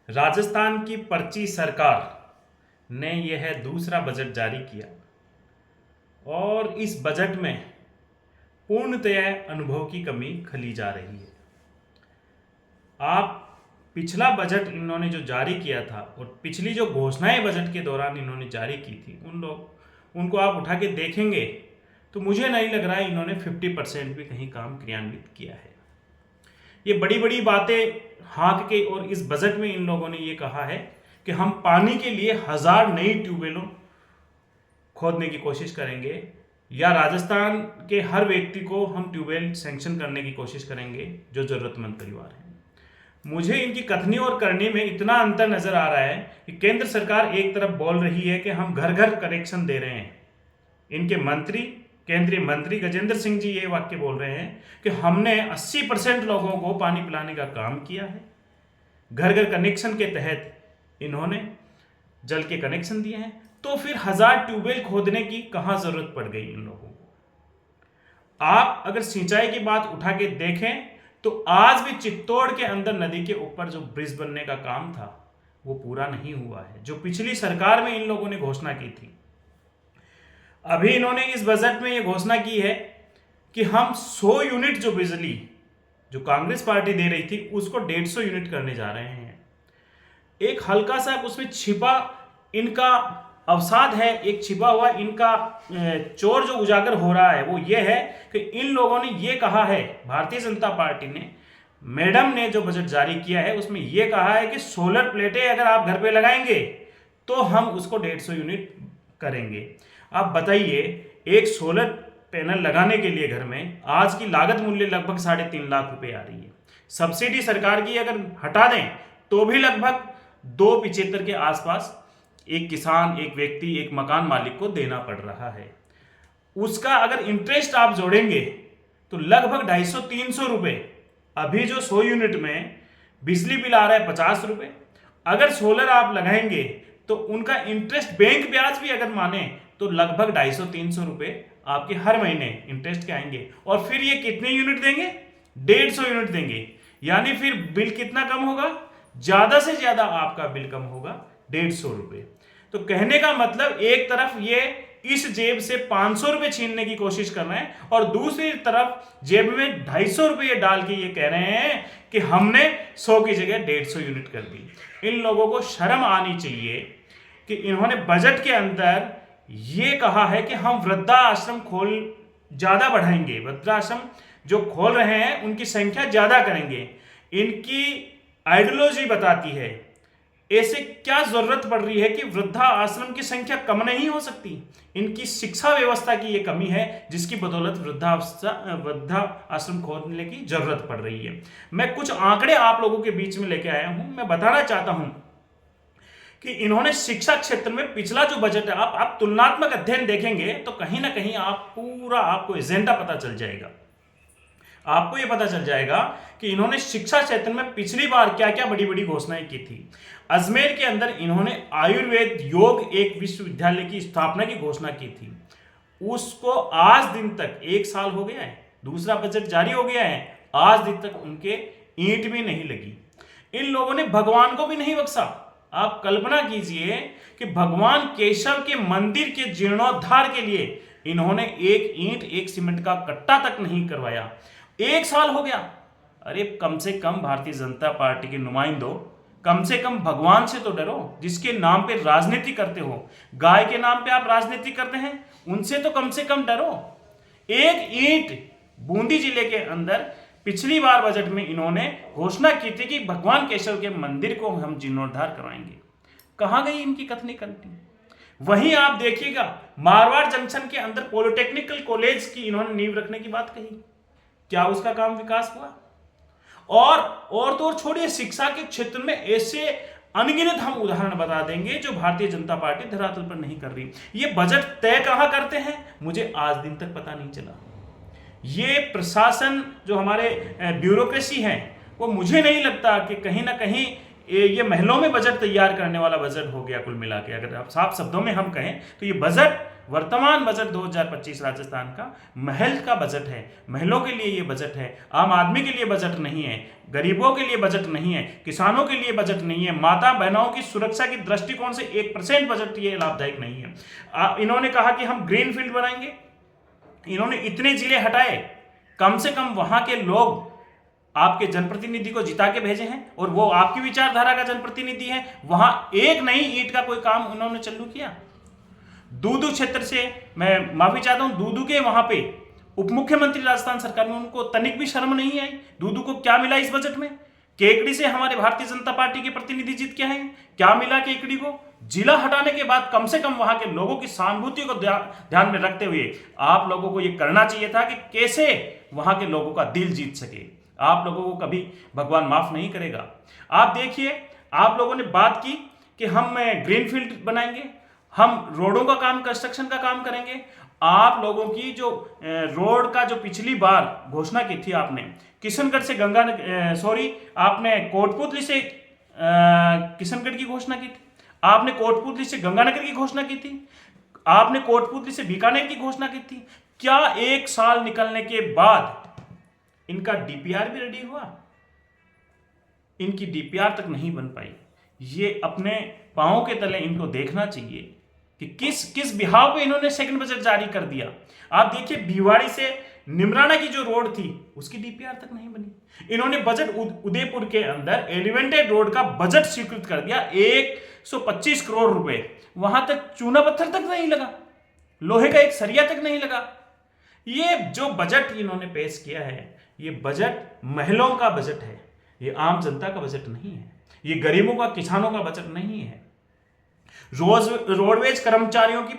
राजस्थान की पर्ची सरकार ने यह दूसरा बजट जारी किया और इस बजट में पूर्णतया अनुभव की कमी खली जा रही है। आप पिछला बजट इन्होंने जो जारी किया था और पिछली जो घोषणाएं बजट के दौरान इन्होंने जारी की थी उनको आप उठा के देखेंगे तो मुझे नहीं लग रहा है इन्होंने 50% भी कहीं काम क्रियान्वित किया है। ये बड़ी बड़ी बातें हाँक के और इस बजट में इन लोगों ने ये कहा है कि हम पानी के लिए 1000 नई ट्यूबवेलों खोदने की कोशिश करेंगे या राजस्थान के हर व्यक्ति को हम ट्यूबवेल सैंक्शन करने की कोशिश करेंगे जो जरूरतमंद परिवार हैं। मुझे इनकी कथनी और करनी में इतना अंतर नजर आ रहा है कि केंद्र सरकार एक तरफ बोल रही है कि हम घर घर कनेक्शन दे रहे हैं, इनके मंत्री केंद्रीय मंत्री गजेंद्र सिंह जी ये वाक्य बोल रहे हैं कि हमने 80% लोगों को पानी पिलाने का काम किया है। घर घर कनेक्शन के तहत इन्होंने जल के कनेक्शन दिए हैं, तो फिर 1000 ट्यूबवेल खोदने की कहां जरूरत पड़ गई इन लोगों को। आप अगर सिंचाई की बात उठा के देखें तो आज भी चित्तौड़ के अंदर नदी के ऊपर जो ब्रिज बनने का काम था वो पूरा नहीं हुआ है, जो पिछली सरकार में इन लोगों ने घोषणा की थी। अभी इन्होंने इस बजट में ये घोषणा की है कि हम 100 यूनिट जो बिजली जो कांग्रेस पार्टी दे रही थी उसको 150 यूनिट करने जा रहे हैं। एक हल्का सा उसमें छिपा इनका अवसाद है, एक छिपा हुआ इनका चोर जो उजागर हो रहा है वो ये है कि इन लोगों ने ये कहा है, भारतीय जनता पार्टी ने, मैडम ने जो बजट जारी किया है उसमें ये कहा है कि सोलर प्लेटें अगर आप घर पे लगाएंगे तो हम उसको 150 यूनिट करेंगे। आप बताइए, एक सोलर पैनल लगाने के लिए घर में आज की लागत मूल्य लगभग 3.5 लाख रुपए आ रही है। सब्सिडी सरकार की अगर हटा दें तो भी लगभग 275 के आसपास एक किसान, एक व्यक्ति, एक मकान मालिक को देना पड़ रहा है। उसका अगर इंटरेस्ट आप जोड़ेंगे तो लगभग 250-300 रुपए। अभी जो 100 यूनिट में बिजली बिल आ रहा है 50 रुपए, अगर सोलर आप लगाएंगे तो उनका इंटरेस्ट बैंक ब्याज भी अगर माने तो लगभग 250-300 रुपए आपके हर महीने इंटरेस्ट के आएंगे। और फिर ये कितने यूनिट देंगे? 150 यूनिट देंगे। यानी फिर बिल कितना कम होगा? ज्यादा से ज्यादा आपका बिल कम होगा 150 रुपए। तो कहने का मतलब एक तरफ ये इस जेब से 500 रुपए छीनने की कोशिश कर रहे हैं और दूसरी तरफ जेब में 250 रुपए डाल के ये कह रहे हैं कि हमने 100 की जगह 150 यूनिट कर दी। इन लोगों को शर्म आनी चाहिए कि इन्होंने बजट के अंदर ये कहा है कि हम वृद्धाश्रम ज्यादा बढ़ाएंगे, वृद्धाश्रम जो खोल रहे हैं उनकी संख्या ज्यादा करेंगे। इनकी आइडियोलॉजी बताती है, ऐसे क्या जरूरत पड़ रही है कि वृद्धा आश्रम की संख्या कम नहीं हो सकती। इनकी शिक्षा व्यवस्था की ये कमी है जिसकी बदौलत वृद्धा आश्रम खोलने की जरूरत पड़ रही है। मैं कुछ आंकड़े आप लोगों के बीच में लेके आया हूं। मैं बताना चाहता हूं कि इन्होंने शिक्षा क्षेत्र में पिछला जो बजट है, आप तुलनात्मक अध्ययन देखेंगे तो कहीं ना कहीं आपको एजेंडा पता चल जाएगा। आपको यह पता चल जाएगा कि इन्होंने शिक्षा क्षेत्र में पिछली बार क्या क्या बड़ी बड़ी घोषणाएं की थी। अजमेर के अंदर इन्होंने आयुर्वेद योग एक विश्वविद्यालय की स्थापना की घोषणा की थी। उसको आज दिन तक 1 साल हो गया है, दूसरा बजट जारी हो गया है, आज दिन तक उनके ईंट भी नहीं लगी। इन लोगों ने भगवान को भी नहीं बख्शा। आप कल्पना कीजिए कि भगवान केशव के मंदिर के जीर्णोद्धार के लिए इन्होंने एक ईंट, एक सीमेंट का कट्टा तक नहीं करवाया। 1 साल हो गया। अरे कम से कम भारतीय जनता पार्टी के नुमाइंदों, कम से कम भगवान से तो डरो, जिसके नाम पे राजनीति करते हो। गाय के नाम पे आप राजनीति करते हैं, उनसे तो कम से कम डरो। एक ईंट बूंदी जिले के अंदर पिछली बार बजट में इन्होंने घोषणा की थी कि भगवान केशव के मंदिर को हम जीर्णोद्धार करवाएंगे। कहां गई इनकी कथनी करनी? वहीं आप देखिएगा मारवाड़ जंक्शन के अंदर पॉलिटेक्निकल कॉलेज की इन्होंने नींव रखने की बात कही, क्या उसका काम विकास हुआ? और तो और छोड़िए, शिक्षा के क्षेत्र में ऐसे अनगिनत हम उदाहरण बता देंगे जो भारतीय जनता पार्टी धरातल पर नहीं कर रही। ये बजट तय कहां करते हैं मुझे आज दिन तक पता नहीं चला। ये प्रशासन जो हमारे ब्यूरोक्रेसी है वो मुझे नहीं लगता कि कहीं ना कहीं ये महलों में बजट तैयार करने वाला बजट हो गया कुल मिला के। अगर आप साफ शब्दों में हम कहें तो ये बजट वर्तमान बजट 2025 राजस्थान का महल का बजट है, महलों के लिए ये बजट है, आम आदमी के लिए बजट नहीं है, गरीबों के लिए बजट नहीं है, किसानों के लिए बजट नहीं है, माता बहनों की सुरक्षा की दृष्टिकोण से 1% बजट ये लाभदायक नहीं है। इन्होंने कहा कि हम ग्रीन फील्ड बनाएंगे, इन्होंने इतने जिले हटाए, कम से कम वहां के लोग आपके जनप्रतिनिधि को जिता के भेजे हैं और वो आपकी विचारधारा का जनप्रतिनिधि है, वहां एक नई ईंट का कोई काम उन्होंने चालू किया। दूदू क्षेत्र से मैं माफी चाहता हूं, दूदू के वहां पे उप मुख्यमंत्री राजस्थान सरकार में, उनको तनिक भी शर्म नहीं आई। दूदू को क्या मिला इस बजट में? केकड़ी से हमारे भारतीय जनता पार्टी के प्रतिनिधि जीत के हैं, क्या मिला केकड़ी को? जिला हटाने के बाद कम से कम वहां के लोगों की सहानुभूति को ध्यान में रखते हुए आप लोगों को यह करना चाहिए था कि कैसे वहां के लोगों का दिल जीत सके। आप लोगों को कभी भगवान माफ नहीं करेगा। आप देखिए, आप लोगों ने बात की कि हम ग्रीन फील्ड बनाएंगे, हम रोडों का काम, कंस्ट्रक्शन का काम करेंगे। आप लोगों की जो रोड का जो पिछली बार घोषणा की थी आपने, किशनगढ़ से आपने कोटपुतली से किशनगढ़ की घोषणा की थी, आपने कोटपुतली से गंगानगर की घोषणा की थी, आपने कोटपुतली से बीकानेर की घोषणा की थी। क्या एक साल निकलने के बाद इनका डीपीआर भी रेडी हुआ? इनकी डीपीआर तक नहीं बन पाई। ये अपने पांव के तले इनको देखना चाहिए कि किस बिहाव पे इन्होंने सेकंड बजट जारी कर दिया। आप देखिए, भिवाड़ी से निमराना की जो रोड थी उसकी डीपीआर तक नहीं बनी। इन्होंने बजट उदयपुर के अंदर एलिवेंटेड रोड का बजट स्वीकृत कर दिया, 125 करोड़ रुपए, वहां तक चूना पत्थर तक नहीं लगा, लोहे का एक सरिया तक नहीं लगा। ये जो बजट इन्होंने पेश किया है, ये बजट महलों का बजट है, ये आम जनता का बजट नहीं है, ये गरीबों का, किसानों का बजट नहीं है। रोडवेज कर्मचारियों की